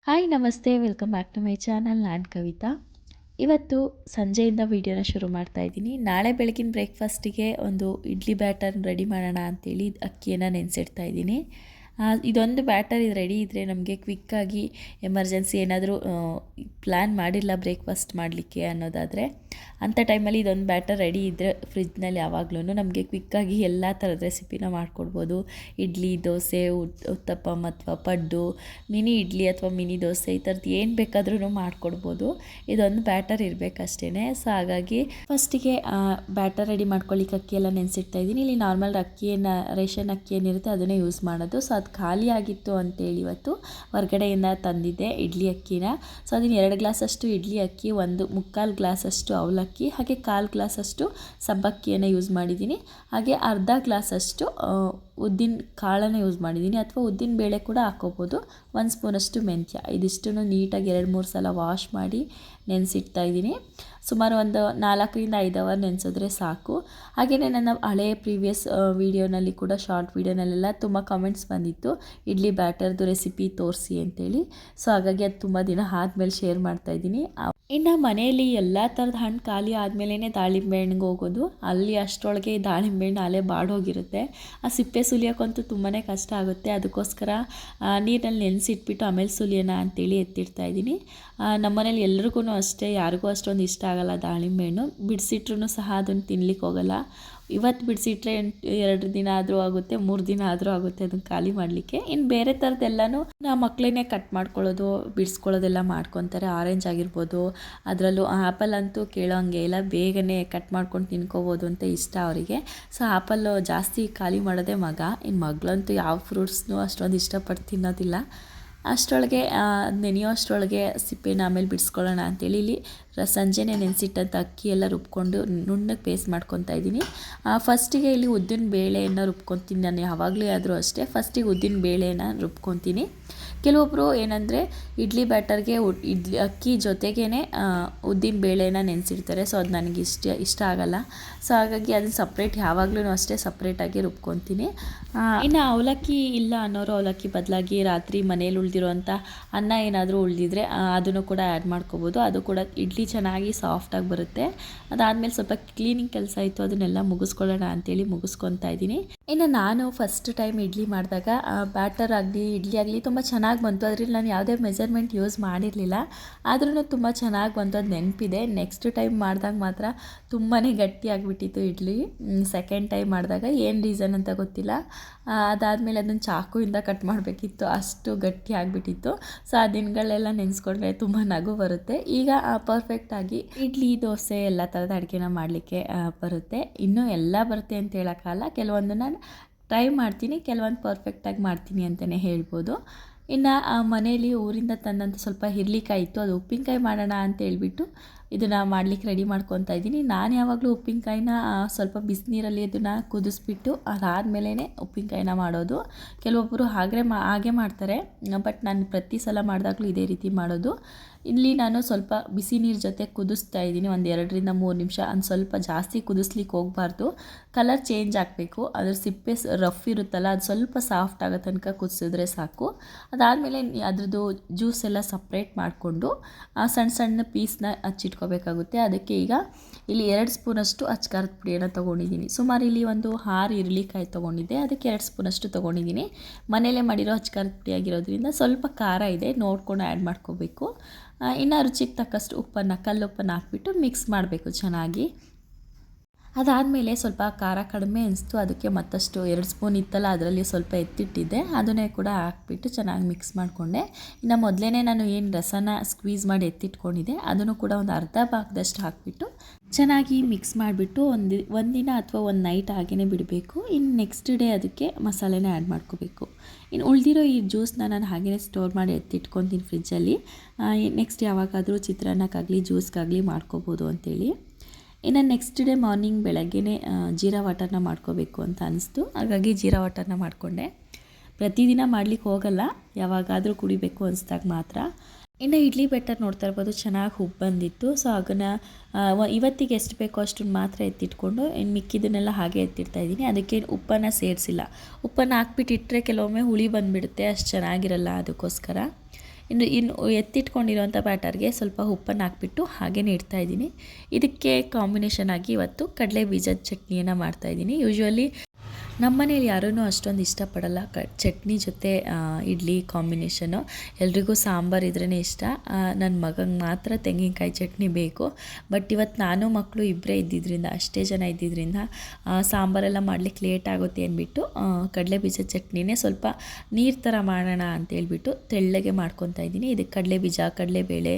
Hi ನಮಸ್ತೆ welcome back to my channel. ನಾನು ಕವಿತಾ. ಇವತ್ತು ಸಂಜೆಯಿಂದ ವೀಡಿಯೋನ ಶುರು ಮಾಡ್ತಾ ಇದ್ದೀನಿ. ನಾಳೆ ಬೆಳಗಿನ ಬ್ರೇಕ್ಫಾಸ್ಟಿಗೆ ಒಂದು ಇಡ್ಲಿ ಬ್ಯಾಟರ್ ರೆಡಿ ಮಾಡೋಣ ಅಂಥೇಳಿ ಅಕ್ಕಿಯನ್ನು ನೆನೆಸಿಡ್ತಾ ಇದ್ದೀನಿ. ಇದೊಂದು ಬ್ಯಾಟರ್ ಇದು ರೆಡಿ ಇದ್ದರೆ ನಮಗೆ ಕ್ವಿಕ್ಕಾಗಿ ಎಮರ್ಜೆನ್ಸಿ ಏನಾದರೂ ಪ್ಲ್ಯಾನ್ ಮಾಡಿಲ್ಲ ಬ್ರೇಕ್ಫಾಸ್ಟ್ ಮಾಡಲಿಕ್ಕೆ ಅನ್ನೋದಾದರೆ ಅಂಥ ಟೈಮಲ್ಲಿ ಇದೊಂದು ಬ್ಯಾಟರ್ ರೆಡಿ ಇದ್ದರೆ ಫ್ರಿಜ್ನಲ್ಲಿ ಯಾವಾಗಲೂ ನಮಗೆ ಕ್ವಿಕ್ಕಾಗಿ ಎಲ್ಲ ಥರದ ರೆಸಿಪಿನ ಮಾಡ್ಕೊಡ್ಬೋದು. ಇಡ್ಲಿ, ದೋಸೆ, ಉತ್ತಪ್ಪಮ್ ಅಥವಾ ಪಡ್ಡು, ಮಿನಿ ಇಡ್ಲಿ ಅಥವಾ ಮಿನಿ ದೋಸೆ ಈ ಥರದ್ದು ಏನು ಬೇಕಾದ್ರೂ ಮಾಡಿಕೊಡ್ಬೋದು. ಇದೊಂದು ಬ್ಯಾಟರ್ ಇರಬೇಕಷ್ಟೇ. ಸೊ ಹಾಗಾಗಿ ಫಸ್ಟಿಗೆ ಬ್ಯಾಟರ್ ರೆಡಿ ಮಾಡ್ಕೊಳ್ಳಿಕ್ಕೆ ಅಕ್ಕಿ ಎಲ್ಲ ನೆನೆಸಿಡ್ತಾ ಇದ್ದೀನಿ. ಇಲ್ಲಿ ನಾರ್ಮಲ್ ಅಕ್ಕಿಯನ್ನು, ರೇಷನ್ ಅಕ್ಕಿ ಏನಿರುತ್ತೆ ಅದನ್ನೇ ಯೂಸ್ ಮಾಡೋದು. ಸೊ ಅದು ಖಾಲಿ ಆಗಿತ್ತು ಅಂತೇಳಿ ಇವತ್ತು ಹೊರಗಡೆಯಿಂದ ತಂದಿದ್ದೆ ಇಡ್ಲಿ ಅಕ್ಕಿನ. ಸೊ ಅದನ್ನು 2 ಗ್ಲಾಸಷ್ಟು ಇಡ್ಲಿ ಅಕ್ಕಿ, 1/4 ಗ್ಲಾಸಷ್ಟು ಅವಲಕ್ಕಿ, ಹಾಗೆ 1/4 ಗ್ಲಾಸಷ್ಟು ಸಬ್ಬಕ್ಕಿಯನ್ನು ಯೂಸ್ ಮಾಡಿದ್ದೀನಿ. ಹಾಗೆ ಅರ್ಧ ಗ್ಲಾಸಷ್ಟು ಉದ್ದಿನ ಕಾಳನ್ನು ಯೂಸ್ ಮಾಡಿದ್ದೀನಿ, ಅಥವಾ ಉದ್ದಿನ ಬೇಳೆ ಕೂಡ ಹಾಕ್ಕೋಬೋದು. 1 ಸ್ಪೂನಷ್ಟು ಮೆಂತ್ಯ. ಇದಿಷ್ಟನ್ನು ನೀಟಾಗಿ 2-3 ಸಲ ವಾಶ್ ಮಾಡಿ ನೆನೆಸಿಡ್ತಾ ಇದ್ದೀನಿ. ಸುಮಾರು ಒಂದು 4ರಿಂದ 5 ಅವರ್ ನೆನೆಸಿದ್ರೆ ಸಾಕು. ಹಾಗೆಯೇ ನನ್ನ ಹಳೆ ಪ್ರೀವಿಯಸ್ ವೀಡಿಯೋನಲ್ಲಿ ಕೂಡ, ಶಾರ್ಟ್ ವೀಡಿಯೋನಲ್ಲೆಲ್ಲ ತುಂಬ ಕಮೆಂಟ್ಸ್ ಬಂದಿತ್ತು ಇಡ್ಲಿ ಬ್ಯಾಟರ್ದು ರೆಸಿಪಿ ತೋರಿಸಿ ಅಂತೇಳಿ. ಸೊ ಹಾಗಾಗಿ ಅದು ತುಂಬ ದಿನ ಆದಮೇಲೆ ಶೇರ್ ಮಾಡ್ತಾಯಿದ್ದೀನಿ. ಇನ್ನು ಮನೆಯಲ್ಲಿ ಎಲ್ಲ ಥರದ ಹಣ್ಣು ಖಾಲಿ ಆದಮೇಲೆ ದಾಳಿಂಬೆ ಹಣ್ಣಿಗೆ ಹೋಗೋದು. ಅಲ್ಲಿ ಅಷ್ಟರೊಳಗೆ ದಾಳಿಂಬೆ ಹಣ್ಣು ಅಲ್ಲೇ ಬಾಡೋಗಿರುತ್ತೆ. ಆ ಸಿಪ್ಪೆ ಸುಲಿಯೋಕ್ಕಂತೂ ತುಂಬಾ ಕಷ್ಟ ಆಗುತ್ತೆ. ಅದಕ್ಕೋಸ್ಕರ ನೀರಿನಲ್ಲಿ ನೆನೆಸಿಟ್ಬಿಟ್ಟು ಆಮೇಲೆ ಸುಲಿಯೋಣ ಅಂತೇಳಿ ಎತ್ತಿಡ್ತಾ ಇದ್ದೀನಿ. ನಮ್ಮ ಮನೇಲಿ ಎಲ್ರಿಗೂ ಅಷ್ಟೇ, ಯಾರಿಗೂ ಅಷ್ಟೊಂದು ಇಷ್ಟ ಆಗೋಲ್ಲ ದಾಳಿಂಬೆ ಹಣ್ಣು. ಬಿಡಿಸಿಟ್ರೂ ಸಹ ಅದನ್ನು ತಿನ್ಲಿಕ್ಕೆ ಹೋಗಲ್ಲ. ಇವತ್ತು ಬಿಡಿಸಿಟ್ರೆ 2 ದಿನ ಆದರೂ ಆಗುತ್ತೆ, 3 ದಿನ ಆದರೂ ಆಗುತ್ತೆ ಅದನ್ನು ಖಾಲಿ ಮಾಡಲಿಕ್ಕೆ. ಇನ್ನು ಬೇರೆ ಥರದ್ದೆಲ್ಲನೂ ಮಕ್ಕಳನ್ನೇ ಕಟ್ ಮಾಡ್ಕೊಳ್ಳೋದು, ಬಿಡಿಸ್ಕೊಳ್ಳೋದೆಲ್ಲ ಮಾಡ್ಕೊತಾರೆ. ಆರೆಂಜ್ ಆಗಿರ್ಬೋದು, ಅದರಲ್ಲೂ ಆ್ಯಪಲ್ ಅಂತೂ ಕೇಳೋಂಗೆ ಇಲ್ಲ, ಬೇಗನೆ ಕಟ್ ಮಾಡ್ಕೊಂಡು ತಿನ್ಕೋಬೋದು ಅಂತ ಇಷ್ಟ ಅವರಿಗೆ. ಸೊ ಆ್ಯಪಲ್ಲು ಜಾಸ್ತಿ ಖಾಲಿ ಮಾಡೋದೇ ಮಗ. ಇನ್ನು ಮಗಳಂತೂ ಯಾವ ಫ್ರೂಟ್ಸ್ನೂ ಅಷ್ಟೊಂದು ಇಷ್ಟಪಟ್ಟು ತಿನ್ನೋದಿಲ್ಲ. ಅಷ್ಟರೊಳಗೆ ನೆನೆಯೋ ಅಷ್ಟರೊಳಗೆ ಸಿಪ್ಪೆನ ಆಮೇಲೆ ಬಿಡಿಸ್ಕೊಳ್ಳೋಣ ಅಂತೇಳಿ ಇಲ್ಲಿ ಸಂಜೆನೇ ನೆನೆಸಿಟ್ಟಂಥ ಅಕ್ಕಿ ಎಲ್ಲ ರುಬ್ಕೊಂಡು ನುಣ್ಣಗೆ ಪೇಸ್ಟ್ ಮಾಡ್ಕೊತಾ ಇದ್ದೀನಿ. ಫಸ್ಟಿಗೆ ಇಲ್ಲಿ ಉದ್ದಿನ ಬೇಳೆಯನ್ನು ರುಬ್ಕೊತೀನಿ. ನಾನು ಯಾವಾಗಲೂ ಆದರೂ ಅಷ್ಟೇ ಫಸ್ಟಿಗೆ ಉದ್ದಿನ ಬೇಳೆನ ರುಬ್ಕೊತೀನಿ. ಕೆಲವೊಬ್ಬರು ಏನಂದರೆ ಇಡ್ಲಿ ಬ್ಯಾಟರ್ಗೆ ಅಕ್ಕಿ ಜೊತೆಗೇ ಉದ್ದಿನ ಬೇಳೆನ ನೆನೆಸಿಡ್ತಾರೆ. ಸೊ ಅದು ನನಗೆ ಇಷ್ಟ ಆಗಲ್ಲ. ಸೊ ಹಾಗಾಗಿ ಅದನ್ನು ಸಪ್ರೇಟ್ ಯಾವಾಗಲೂ ಅಷ್ಟೇ ಸಪ್ರೇಟಾಗಿ ರುಬ್ಕೊತೀನಿ. ಇನ್ನು ಅವಲಕ್ಕಿ ಇಲ್ಲ ಅನ್ನೋರು ಅವಲಕ್ಕಿ ಬದಲಾಗಿ ರಾತ್ರಿ ಮನೇಲಿ ಉಳಿದಿರೋಂಥ ಅನ್ನ ಏನಾದರೂ ಉಳಿದಿದ್ರೆ ಅದನ್ನು ಕೂಡ ಆ್ಯಡ್ ಮಾಡ್ಕೋಬೋದು. ಅದು ಕೂಡ ಇಡ್ಲಿ ಚೆನ್ನಾಗಿ ಸಾಫ್ಟಾಗಿ ಬರುತ್ತೆ. ಅದಾದಮೇಲೆ ಸ್ವಲ್ಪ ಕ್ಲೀನಿಂಗ್ ಕೆಲಸ ಇತ್ತು, ಅದನ್ನೆಲ್ಲ ಮುಗಿಸ್ಕೊಳ್ಳೋಣ ಅಂತೇಳಿ ಮುಗಿಸ್ಕೊತಾ ಇದ್ದೀನಿ. ಇನ್ನು ನಾನು ಫಸ್ಟ್ ಟೈಮ್ ಇಡ್ಲಿ ಮಾಡಿದಾಗ ಬ್ಯಾಟರ್ ಆಗಲಿ ಇಡ್ಲಿ ಆಗಲಿ ತುಂಬ ಚೆನ್ನಾಗಿ ಬಂತು. ಅದರಲ್ಲಿ ನಾನು ಯಾವುದೇ ಮೆಜರ್ಮೆಂಟ್ ಯೂಸ್ ಮಾಡಿರಲಿಲ್ಲ, ಆದ್ರೂ ತುಂಬ ಚೆನ್ನಾಗಿ ಬಂತು. ಅದು ನೆನಪಿದೆ. ನೆಕ್ಸ್ಟ್ ಟೈಮ್ ಮಾಡಿದಾಗ ಮಾತ್ರ ತುಂಬಾ ಗಟ್ಟಿಯಾಗಿಬಿಟ್ಟಿತ್ತು ಇಡ್ಲಿ. ಸೆಕೆಂಡ್ ಟೈಮ್ ಮಾಡಿದಾಗ ಏನು ರೀಸನ್ ಅಂತ ಗೊತ್ತಿಲ್ಲ. ಅದಾದಮೇಲೆ ಅದನ್ನು ಚಾಕುವಿಂದ ಕಟ್ ಮಾಡಬೇಕಿತ್ತು, ಅಷ್ಟು ಗಟ್ಟಿ ಆಗಿಬಿಟ್ಟಿತ್ತು. ಸೊ ಆ ದಿನಗಳೆಲ್ಲ ನೆನೆಸ್ಕೊಂಡ್ರೆ ತುಂಬ ನಗು ಬರುತ್ತೆ. ಈಗ ಪರ್ಫೆಕ್ಟಾಗಿ ಇಡ್ಲಿ, ದೋಸೆ ಎಲ್ಲ ಥರದ ಅಡುಗೆನ ಮಾಡಲಿಕ್ಕೆ ಬರುತ್ತೆ. ಇನ್ನೂ ಎಲ್ಲ ಬರುತ್ತೆ ಅಂತ ಹೇಳೋಕ್ಕಲ್ಲ, ಕೆಲವೊಂದನ್ನು ಟ್ರೈ ಮಾಡ್ತೀನಿ, ಕೆಲವೊಂದು ಪರ್ಫೆಕ್ಟಾಗಿ ಮಾಡ್ತೀನಿ ಅಂತಲೇ ಹೇಳ್ಬೋದು. ಇನ್ನು ಮನೇಲಿ ಊರಿಂದ ತಂದಂಥ ಸ್ವಲ್ಪ ಹಿರ್ಲಿಕಾಯಿ ಇತ್ತು, ಅದು ಉಪ್ಪಿನಕಾಯಿ ಮಾಡೋಣ ಅಂತ ಹೇಳ್ಬಿಟ್ಟು ಇದನ್ನು ಮಾಡಲಿಕ್ಕೆ ರೆಡಿ ಮಾಡ್ಕೊತಾ ಇದ್ದೀನಿ. ನಾನು ಯಾವಾಗಲೂ ಉಪ್ಪಿನಕಾಯಿನ ಸ್ವಲ್ಪ ಬಿಸಿನೀರಲ್ಲಿ ಅದನ್ನು ಕುದಿಸ್ಬಿಟ್ಟು ಅದಾದಮೇಲೆ ಉಪ್ಪಿನಕಾಯಿನ ಮಾಡೋದು. ಕೆಲವೊಬ್ಬರು ಹಾಗೆ ಮಾಡ್ತಾರೆ, ಬಟ್ ನಾನು ಪ್ರತಿ ಸಲ ಮಾಡಿದಾಗಲೂ ಇದೇ ರೀತಿ ಮಾಡೋದು. ಇಲ್ಲಿ ನಾನು ಸ್ವಲ್ಪ ಬಿಸಿ ನೀರು ಜೊತೆ ಕುದಿಸ್ತಾ ಇದ್ದೀನಿ, ಒಂದು 2ರಿಂದ 3 ನಿಮಿಷ. ಸ್ವಲ್ಪ ಜಾಸ್ತಿ ಕುದಿಸ್ಲಿಕ್ಕೆ ಹೋಗಬಾರ್ದು, ಕಲರ್ ಚೇಂಜ್ ಆಗಬೇಕು. ಅದ್ರ ಸಿಪ್ಪೆ ರಫ್ ಇರುತ್ತಲ್ಲ, ಅದು ಸ್ವಲ್ಪ ಸಾಫ್ಟ್ ಆಗೋ ತನಕ ಕುದಿಸಿದ್ರೆ ಸಾಕು. ಅದಾದಮೇಲೆ ಅದ್ರದ್ದು ಜ್ಯೂಸ್ ಎಲ್ಲ ಸಪ್ರೇಟ್ ಮಾಡಿಕೊಂಡು ಸಣ್ಣ ಸಣ್ಣ ಪೀಸ್ನ ಹಚ್ಚಿಟ್ಕೋಬೇಕಾಗುತ್ತೆ. ಅದಕ್ಕೆ ಈಗ ಇಲ್ಲಿ 2 ಸ್ಪೂನಷ್ಟು ಅಚ್ಕಾರದ ಪುಡಿಯನ್ನು ತೊಗೊಂಡಿದ್ದೀನಿ. ಸುಮಾರು ಇಲ್ಲಿ ಒಂದು 6 ಇರಲಿಕಾಯಿ ತೊಗೊಂಡಿದ್ದೆ, ಅದಕ್ಕೆ 2 ಸ್ಪೂನಷ್ಟು ತೊಗೊಂಡಿದ್ದೀನಿ. ಮನೇಲೇ ಮಾಡಿರೋ ಅಚ್ಕಾರದ ಪುಡಿ ಆಗಿರೋದ್ರಿಂದ ಸ್ವಲ್ಪ ಖಾರ ಇದೆ, ನೋಡ್ಕೊಂಡು ಆ್ಯಡ್ ಮಾಡ್ಕೋಬೇಕು. ಇನ್ನು ರುಚಿಗೆ ತಕ್ಕಷ್ಟು ಕಲ್ಲುಪ್ಪನ್ನು ಹಾಕ್ಬಿಟ್ಟು ಮಿಕ್ಸ್ ಮಾಡಬೇಕು ಚೆನ್ನಾಗಿ. ಅದಾದಮೇಲೆ ಸ್ವಲ್ಪ ಖಾರ ಕಡಿಮೆ ಅನಿಸ್ತು, ಅದಕ್ಕೆ ಮತ್ತಷ್ಟು 2 ಸ್ಪೂನ್ ಇತ್ತಲ್ಲ ಅದರಲ್ಲಿ ಸ್ವಲ್ಪ ಎತ್ತಿಟ್ಟಿದ್ದೆ, ಅದನ್ನೇ ಕೂಡ ಹಾಕ್ಬಿಟ್ಟು ಚೆನ್ನಾಗಿ ಮಿಕ್ಸ್ ಮಾಡಿಕೊಂಡೆ. ಇನ್ನು ಮೊದಲೇ ನಾನು ಏನು ರಸನ ಸ್ಕ್ವೀಸ್ ಮಾಡಿ ಎತ್ತಿಟ್ಕೊಂಡಿದ್ದೆ ಅದನ್ನು ಕೂಡ ಒಂದು ಅರ್ಧ ಭಾಗದಷ್ಟು ಹಾಕಿಬಿಟ್ಟು ಚೆನ್ನಾಗಿ ಮಿಕ್ಸ್ ಮಾಡಿಬಿಟ್ಟು ಒಂದಿನ ಅಥವಾ ಒಂದು ನೈಟ್ ಹಾಗೇ ಬಿಡಬೇಕು. ಇನ್ನು ನೆಕ್ಸ್ಟ್ ಡೇ ಅದಕ್ಕೆ ಮಸಾಲೆನ ಆ್ಯಡ್ ಮಾಡ್ಕೋಬೇಕು. ಇನ್ನು ಉಳಿದಿರೋ ಈ ಜ್ಯೂಸನ್ನ ನಾನು ಹಾಗೇ ಸ್ಟೋರ್ ಮಾಡಿ ಎತ್ತಿಟ್ಕೊತೀನಿ ಫ್ರಿಜ್ಜಲ್ಲಿ. ನೆಕ್ಸ್ಟ್ ಯಾವಾಗಾದರೂ ಚಿತ್ರಾನ್ನಕ್ಕಾಗಲಿ ಜ್ಯೂಸ್ಗಾಗಲಿ ಮಾಡ್ಕೋಬೋದು ಅಂತೇಳಿ. ಇನ್ನು ನೆಕ್ಸ್ಟ್ ಡೇ ಮಾರ್ನಿಂಗ್ ಬೆಳಗ್ಗೆನೇ ಜೀರಾ ವಾಟರ್ನ ಮಾಡ್ಕೋಬೇಕು ಅಂತ ಅನಿಸ್ತು, ಹಾಗಾಗಿ ಜೀರಾ ವಾಟರ್ನ ಮಾಡಿಕೊಂಡೆ. ಪ್ರತಿದಿನ ಮಾಡಲಿಕ್ಕೆ ಹೋಗಲ್ಲ, ಯಾವಾಗಾದರೂ ಕುಡಿಬೇಕು ಅನಿಸ್ದಾಗ ಮಾತ್ರ. ಇನ್ನು ಇಡ್ಲಿ ಬ್ಯಾಟರ್ ನೋಡ್ತಾ ಇರ್ಬೋದು, ಚೆನ್ನಾಗಿ ಉಬ್ಬು ಬಂದಿತ್ತು. ಸೊ ಅದನ್ನು ಇವತ್ತಿಗೆ ಎಷ್ಟು ಬೇಕೋ ಅಷ್ಟನ್ನು ಮಾತ್ರ ಎತ್ತಿಟ್ಕೊಂಡು ಇನ್ನು ಮಿಕ್ಕಿದ್ದನ್ನೆಲ್ಲ ಹಾಗೆ ಎತ್ತಿಡ್ತಾ ಇದ್ದೀನಿ. ಅದಕ್ಕೆ ಉಪ್ಪನ್ನು ಸೇರಿಸಿಲ್ಲ. ಉಪ್ಪನ್ನು ಹಾಕ್ಬಿಟ್ಟಿಟ್ರೆ ಕೆಲವೊಮ್ಮೆ ಹುಳಿ ಬಂದುಬಿಡುತ್ತೆ, ಅಷ್ಟು ಚೆನ್ನಾಗಿರಲ್ಲ. ಅದಕ್ಕೋಸ್ಕರ ಇನ್ನು ಎತ್ತಿಟ್ಕೊಂಡಿರೋಂಥ ಬ್ಯಾಟರ್ಗೆ ಸ್ವಲ್ಪ ಉಪ್ಪನ್ನು ಹಾಕ್ಬಿಟ್ಟು ಹಾಗೇ ಇಡ್ತಾಯಿದ್ದೀನಿ. ಇದಕ್ಕೆ ಕಾಂಬಿನೇಷನ್ ಆಗಿ ಇವತ್ತು ಕಡಲೆ ಬೀಜದ ಚಟ್ನಿಯನ್ನು ಮಾಡ್ತಾಯಿದ್ದೀನಿ. ಯೂಶ್ವಲಿ ನಮ್ಮ ಮನೇಲಿ ಯಾರೂ ಅಷ್ಟೊಂದು ಇಷ್ಟಪಡಲ್ಲ ಚಟ್ನಿ ಜೊತೆ ಇಡ್ಲಿ ಕಾಂಬಿನೇಷನು. ಎಲ್ರಿಗೂ ಸಾಂಬಾರು ಇದ್ರೇ ಇಷ್ಟ. ನನ್ನ ಮಗಂಗೆ ಮಾತ್ರ ತೆಂಗಿನಕಾಯಿ ಚಟ್ನಿ ಬೇಕು. ಬಟ್ ಇವತ್ತು ನಾನು ಮಕ್ಕಳು ಇಬ್ಬರೇ ಇದ್ದಿದ್ದರಿಂದ, ಅಷ್ಟೇ ಜನ ಇದ್ದಿದ್ದರಿಂದ ಸಾಂಬಾರೆಲ್ಲ ಮಾಡ್ಲಿಕ್ಕೆ ಲೇಟ್ ಆಗುತ್ತೆ ಅಂದ್ಬಿಟ್ಟು ಕಡಲೆ ಬೀಜದ ಚಟ್ನಿನೇ ಸ್ವಲ್ಪ ನೀರು ಥರ ಮಾಡೋಣ ಅಂತೇಳ್ಬಿಟ್ಟು ತೆಳ್ಳಗೆ ಮಾಡ್ಕೊತಾ ಇದ್ದೀನಿ. ಇದಕ್ಕೆ ಕಡಲೆ ಬೀಜ, ಕಡಲೆಬೇಳೆ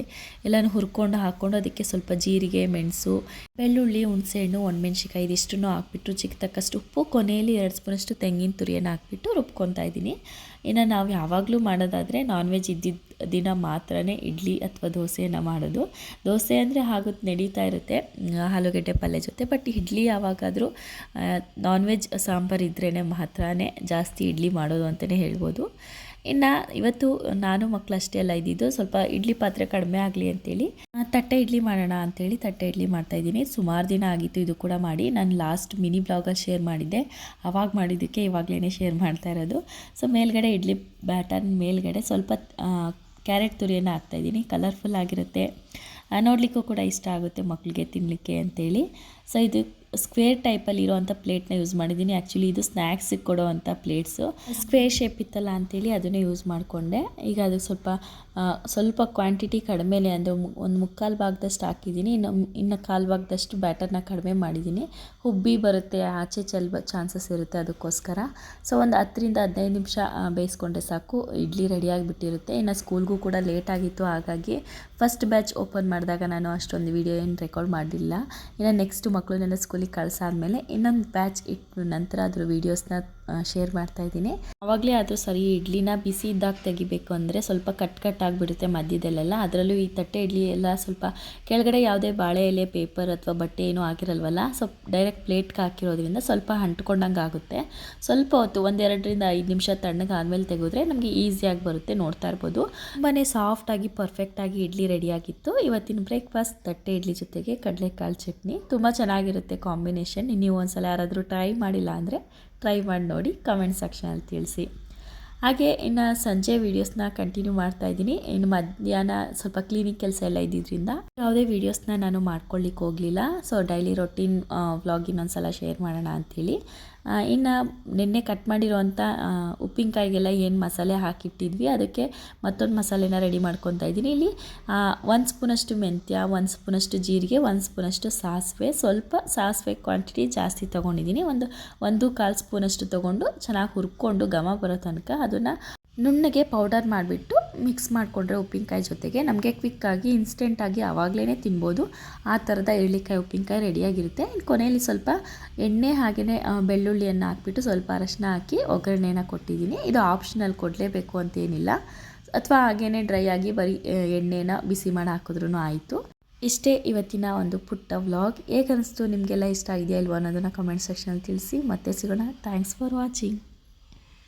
ಎಲ್ಲನೂ ಹುರ್ಕೊಂಡು ಹಾಕ್ಕೊಂಡು ಅದಕ್ಕೆ ಸ್ವಲ್ಪ ಜೀರಿಗೆ, ಮೆಣಸು, ಬೆಳ್ಳುಳ್ಳಿ, ಹುಣಸೆಹಣ್ಣು, ಒಣಮೆಣ್ಸಿಕಾಯಿ ಇದಿಷ್ಟನ್ನು ಹಾಕ್ಬಿಟ್ಟು ಚಿಕ್ಕ ತಕ್ಕಷ್ಟು ಉಪ್ಪು, ಕೊನೆಯಲ್ಲಿ 2 ಸ್ಪೂನಷ್ಟು ತೆಂಗಿನ ತುರಿಯನ್ನು ಹಾಕ್ಬಿಟ್ಟು ರುಬ್ಕೊತಾ ಇದ್ದೀನಿ. ಇನ್ನು ನಾವು ಯಾವಾಗಲೂ ಮಾಡೋದಾದರೆ ನಾನ್ ವೆಜ್ ಇದ್ದಿದ್ದ ದಿನ ಮಾತ್ರನೇ ಇಡ್ಲಿ ಅಥವಾ ದೋಸೆಯನ್ನು ಮಾಡೋದು. ದೋಸೆ ಅಂದರೆ ಆಗುತ್ತೆ, ನಡೀತಾ ಇರುತ್ತೆ ಆಲೂಗಡ್ಡೆ ಪಲ್ಯ ಜೊತೆ. ಬಟ್ ಇಡ್ಲಿ ಯಾವಾಗಾದರೂ ನಾನ್ ವೆಜ್ ಸಾಂಬಾರು ಇದ್ರೇ ಮಾತ್ರನೇ ಜಾಸ್ತಿ ಇಡ್ಲಿ ಮಾಡೋದು ಅಂತಲೇ ಹೇಳ್ಬೋದು. ಇನ್ನು ಇವತ್ತು ನಾನು ಮಕ್ಕಳು ಅಷ್ಟೇ ಎಲ್ಲ ಇದ್ದಿದ್ದು, ಸ್ವಲ್ಪ ಇಡ್ಲಿ ಪಾತ್ರೆ ಕಡಿಮೆ ಆಗಲಿ ಅಂತೇಳಿ ತಟ್ಟೆ ಇಡ್ಲಿ ಮಾಡೋಣ ಅಂಥೇಳಿ ತಟ್ಟೆ ಇಡ್ಲಿ ಮಾಡ್ತಾಯಿದ್ದೀನಿ. ಸುಮಾರು ದಿನ ಆಗಿತ್ತು ಇದು ಕೂಡ ಮಾಡಿ. ನಾನು ಲಾಸ್ಟ್ ಮಿನಿ ಬ್ಲಾಗಲ್ಲಿ ಶೇರ್ ಮಾಡಿದ್ದೆ, ಆವಾಗ ಮಾಡಿದ್ದಕ್ಕೆ ಇವಾಗಲೇ ಶೇರ್ ಮಾಡ್ತಾ ಇರೋದು. ಸೊ ಮೇಲ್ಗಡೆ ಇಡ್ಲಿ ಬ್ಯಾಟರ್ ಮೇಲ್ಗಡೆ ಸ್ವಲ್ಪ ಕ್ಯಾರೆಟ್ ತುರಿಯನ್ನು ಹಾಕ್ತಾಯಿದ್ದೀನಿ. ಕಲರ್ಫುಲ್ ಆಗಿರುತ್ತೆ, ನೋಡಲಿಕ್ಕೂ ಕೂಡ ಇಷ್ಟ ಆಗುತ್ತೆ ಮಕ್ಕಳಿಗೆ ತಿನ್ನಲಿಕ್ಕೆ ಅಂತೇಳಿ. ಸೊ ಇದು ಸ್ಕ್ವೇರ್ ಟೈಪಲ್ಲಿ ಇರೋವಂಥ ಪ್ಲೇಟ್ನ ಯೂಸ್ ಮಾಡಿದ್ದೀನಿ. ಆ್ಯಕ್ಚುಲಿ ಇದು ಸ್ನ್ಯಾಕ್ಸಿಗೆ ಕೊಡೋ ಅಂಥ ಪ್ಲೇಟ್ಸು ಸ್ಕ್ವೇರ್ ಶೇಪ್ ಇತ್ತಲ್ಲ ಅಂಥೇಳಿ ಅದನ್ನೇ ಯೂಸ್ ಮಾಡಿಕೊಂಡೆ. ಈಗ ಅದಕ್ಕೆ ಸ್ವಲ್ಪ ಕ್ವಾಂಟಿಟಿ ಕಡಿಮೆನೇ, ಅಂದರೆ ಒಂದು 3/4 ಭಾಗದಷ್ಟು ಹಾಕಿದ್ದೀನಿ. ಇನ್ನು 1/4 ಭಾಗದಷ್ಟು ಬ್ಯಾಟರ್ನ ಕಡಿಮೆ ಮಾಡಿದ್ದೀನಿ. ಹುಬ್ಬಿ ಬರುತ್ತೆ, ಆಚೆ ಚಾನ್ಸಸ್ ಇರುತ್ತೆ, ಅದಕ್ಕೋಸ್ಕರ. ಸೊ ಒಂದು 10ರಿಂದ 15 ನಿಮಿಷ ಬೇಯಿಸ್ಕೊಂಡ್ರೆ ಸಾಕು, ಇಡ್ಲಿ ರೆಡಿಯಾಗಿಬಿಟ್ಟಿರುತ್ತೆ. ಇನ್ನು ಸ್ಕೂಲ್ಗೂ ಕೂಡ ಲೇಟ್ ಆಗಿತ್ತು, ಹಾಗಾಗಿ ಫಸ್ಟ್ ಬ್ಯಾಚ್ ಓಪನ್ ಮಾಡಿದಾಗ ನಾನು ಅಷ್ಟೊಂದು ವೀಡಿಯೋ ಏನು ರೆಕಾರ್ಡ್ ಮಾಡಲಿಲ್ಲ. ಇನ್ನು ನೆಕ್ಸ್ಟ್ ಮಕ್ಕಳನ್ನೆಲ್ಲ ಸ್ಕೂಲಿಗೆ ಕಳಿಸಾದ್ಮೇಲೆ ಇನ್ನೊಂದು ಬ್ಯಾಚ್ ಇಟ್ಟು ನಂತರ ಅದ್ರ ವೀಡಿಯೋಸ್ನ ಶೇರ್ ಮಾಡ್ತಾಯಿದ್ದೀನಿ. ಆವಾಗಲೇ ಆದರೂ ಸರಿ, ಇಡ್ಲಿನ ಬಿಸಿ ಇದ್ದಾಗ ತೆಗಿಬೇಕು ಅಂದರೆ ಸ್ವಲ್ಪ ಕಟ್ ಆಗಿಬಿಡುತ್ತೆ ಮಧ್ಯದಲ್ಲೆಲ್ಲ. ಅದರಲ್ಲೂ ಈ ತಟ್ಟೆ ಇಡ್ಲಿ ಎಲ್ಲ ಸ್ವಲ್ಪ ಕೆಳಗಡೆ ಯಾವುದೇ ಬಾಳೆ ಎಲೆ, ಪೇಪರ್ ಅಥವಾ ಬಟ್ಟೆ ಏನೂ ಆಗಿರಲ್ವಲ್ಲ, ಸ್ವಲ್ಪ ಡೈರೆಕ್ಟ್ ಪ್ಲೇಟ್ಗೆ ಹಾಕಿರೋದ್ರಿಂದ ಸ್ವಲ್ಪ ಅಂಟ್ಕೊಂಡಂಗೆ ಆಗುತ್ತೆ. ಸ್ವಲ್ಪ ಹೊತ್ತು 1-2ರಿಂದ 5 ನಿಮಿಷ ತಣ್ಣಗೆ ಆದಮೇಲೆ ತೆಗೆದ್ರೆ ನಮಗೆ ಈಸಿಯಾಗಿ ಬರುತ್ತೆ. ನೋಡ್ತಾ ಇರ್ಬೋದು, ತುಂಬಾ ಸಾಫ್ಟಾಗಿ ಪರ್ಫೆಕ್ಟಾಗಿ ಇಡ್ಲಿ ರೆಡಿಯಾಗಿತ್ತು. ಇವತ್ತಿನ ಬ್ರೇಕ್ಫಾಸ್ಟ್ ತಟ್ಟೆ ಇಡ್ಲಿ ಜೊತೆಗೆ ಕಡಲೆಕಾಳು ಚಟ್ನಿ ತುಂಬ ಚೆನ್ನಾಗಿರುತ್ತೆ ಕಾಂಬಿನೇಷನ್. ನೀವು ಒಂದ್ಸಲ ಯಾರಾದರೂ ಟ್ರೈ ಮಾಡಿಲ್ಲ ಅಂದರೆ ಟ್ರೈ ಮಾಡಿ ನೋಡಿ, ಕಮೆಂಟ್ ಸೆಕ್ಷನಲ್ಲಿ ತಿಳಿಸಿ. ಹಾಗೆ ಇನ್ನು ಸಂಜೆ ವೀಡಿಯೋಸ್ನ ಕಂಟಿನ್ಯೂ ಮಾಡ್ತಾಯಿದ್ದೀನಿ. ಇನ್ನು ಮಧ್ಯಾಹ್ನ ಸ್ವಲ್ಪ ಕ್ಲೀನಿಕ್ ಕೆಲಸ ಎಲ್ಲ ಇದ್ದಿದ್ದರಿಂದ ಯಾವುದೇ ವೀಡಿಯೋಸ್ನ ನಾನು ಮಾಡ್ಕೊಳ್ಳಿಕ್ಕೆ ಹೋಗಲಿಲ್ಲ. ಸೊ ಡೈಲಿ ರೊಟೀನ್ ವ್ಲಾಗ್ ಇನ್ನೊಂದ್ಸಲ ಶೇರ್ ಮಾಡೋಣ ಅಂಥೇಳಿ. ಇನ್ನು ನಿನ್ನೆ ಕಟ್ ಮಾಡಿರೋವಂಥ ಉಪ್ಪಿನಕಾಯಿಗೆಲ್ಲ ಏನು ಮಸಾಲೆ ಹಾಕಿಟ್ಟಿದ್ವಿ, ಅದಕ್ಕೆ ಮತ್ತೊಂದು ಮಸಾಲೆನ ರೆಡಿ ಮಾಡ್ಕೊತಾ ಇದ್ದೀನಿ. ಇಲ್ಲಿ 1 ಸ್ಪೂನಷ್ಟು ಮೆಂತ್ಯ, 1 ಸ್ಪೂನಷ್ಟು ಜೀರಿಗೆ, 1 ಸ್ಪೂನಷ್ಟು ಸಾಸಿವೆ, ಸ್ವಲ್ಪ ಸಾಸಿವೆ ಕ್ವಾಂಟಿಟಿ ಜಾಸ್ತಿ ತೊಗೊಂಡಿದ್ದೀನಿ. 1.25 ಸ್ಪೂನಷ್ಟು ತೊಗೊಂಡು ಚೆನ್ನಾಗಿ ಹುರ್ಕೊಂಡು ಘಮ ಬರೋ ತನಕ ಅದನ್ನು ನುಣ್ಣಗೆ ಪೌಡರ್ ಮಾಡಿಬಿಟ್ಟು ಮಿಕ್ಸ್ ಮಾಡಿಕೊಂಡ್ರೆ ಉಪ್ಪಿನಕಾಯಿ ಜೊತೆಗೆ ನಮಗೆ ಕ್ವಿಕ್ಕಾಗಿ ಇನ್ಸ್ಟೆಂಟಾಗಿ ಆವಾಗಲೇ ತಿನ್ಬೋದು. ಆ ಥರದ ಎಳ್ಳಿಕಾಯಿ ಉಪ್ಪಿನಕಾಯಿ ರೆಡಿಯಾಗಿರುತ್ತೆ. ಕೊನೆಯಲ್ಲಿ ಸ್ವಲ್ಪ ಎಣ್ಣೆ ಹಾಗೆಯೇ ಬೆಳ್ಳುಳ್ಳಿಯನ್ನು ಹಾಕ್ಬಿಟ್ಟು ಸ್ವಲ್ಪ ಅರಶಿನ ಹಾಕಿ ಒಗ್ಗರಣೆನ ಕೊಟ್ಟಿದ್ದೀನಿ. ಇದು ಆಪ್ಷನಲ್, ಕೊಡಲೇಬೇಕು ಅಂತೇನಿಲ್ಲ, ಅಥವಾ ಹಾಗೇ ಡ್ರೈ ಆಗಿ ಬರೀ ಎಣ್ಣೆನ ಬಿಸಿ ಮಾಡಿ ಹಾಕಿದ್ರೂ ಆಯಿತು. ಇಷ್ಟೇ ಇವತ್ತಿನ ಒಂದು ಪುಟ್ಟ ವ್ಲಾಗ್. ಹೇಗನ್ನಿಸ್ತು, ನಿಮಗೆಲ್ಲ ಇಷ್ಟ ಇದೆಯಾ ಇಲ್ವೋ ಅನ್ನೋದನ್ನು ಕಮೆಂಟ್ ಸೆಕ್ಷನಲ್ಲಿ ತಿಳಿಸಿ. ಮತ್ತೆ ಸಿಗೋಣ. Thanks for watching.